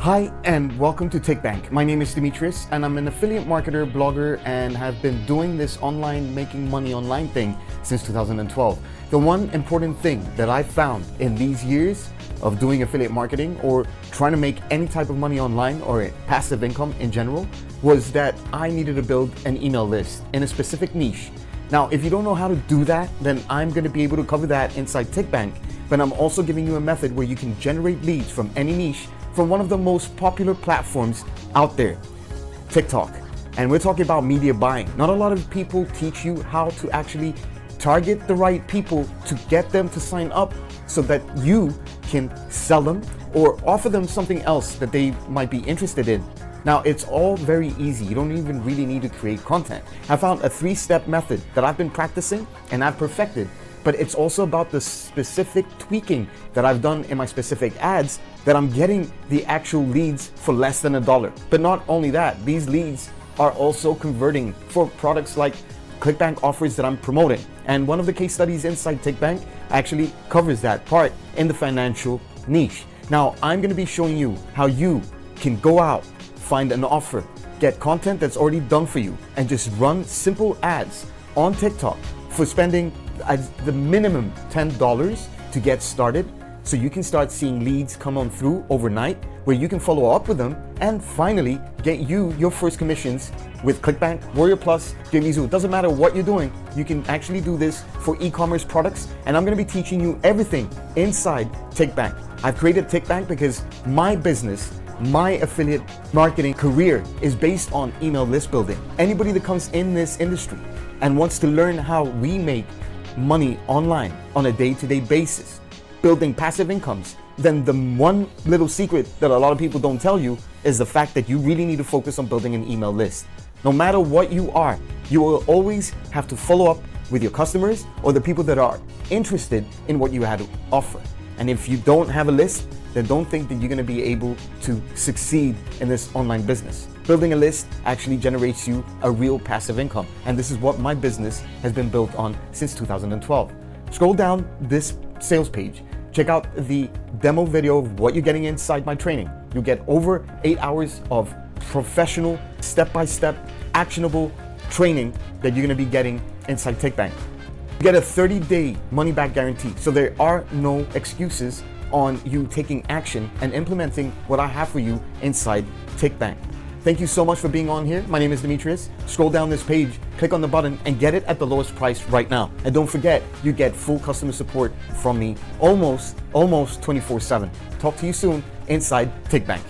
Hi and welcome to TikBank. My name is Demetrius and I'm an affiliate marketer, blogger, and have been doing this online making money online thing since 2012. The one important thing that I found in these years of doing affiliate marketing or trying to make any type of money online or passive income in general was that I needed to build an email list in a specific niche. Now, if you don't know how to do that, then I'm going to be able to cover that inside TikBank, but I'm also giving you a method where you can generate leads from any niche from one of the most popular platforms out there, TikTok. And we're talking about media buying. Not a lot of people teach you how to actually target the right people to get them to sign up so that you can sell them or offer them something else that they might be interested in. Now, it's all very easy. You don't even really need to create content. I found a 3-step method that I've been practicing and I've perfected, but it's also about the specific tweaking that I've done in my specific ads that I'm getting the actual leads for less than $1. But not only that, these leads are also converting for products like TikBank offers that I'm promoting. And one of the case studies inside TikBank actually covers that part in the financial niche. Now, I'm going to be showing you how you can go out, find an offer, get content that's already done for you, and just run simple ads on TikTok for spending the minimum $10 to get started, so you can start seeing leads come on through overnight where you can follow up with them and finally get you your first commissions with TikBank, Warrior Plus, Jimmy's. It doesn't matter what you're doing, you can actually do this for e-commerce products, and I'm going to be teaching you everything inside TikBank. I've created TikBank because my business, my affiliate marketing career is based on email list building. Anybody that comes in this industry and wants to learn how we make money online on a day-to-day basis, building passive incomes, then the one little secret that a lot of people don't tell you is the fact that you really need to focus on building an email list. No matter what you are, you will always have to follow up with your customers or the people that are interested in what you had to offer. And if you don't have a list, then don't think that you're going to be able to succeed in this online business. Building a list actually generates you a real passive income. And this is what my business has been built on since 2012. Scroll down this sales page. Check out the demo video of what you're getting inside my training. You'll get over 8 hours of professional, step-by-step, actionable training that you're going to be getting inside TikBank. You get a 30-day money-back guarantee. So there are no excuses on you taking action and implementing what I have for you inside TikBank. Thank you so much for being on here. My name is Demetrius. Scroll down this page, click on the button, and get it at the lowest price right now. And don't forget, you get full customer support from me almost 24/7. Talk to you soon inside TikBank.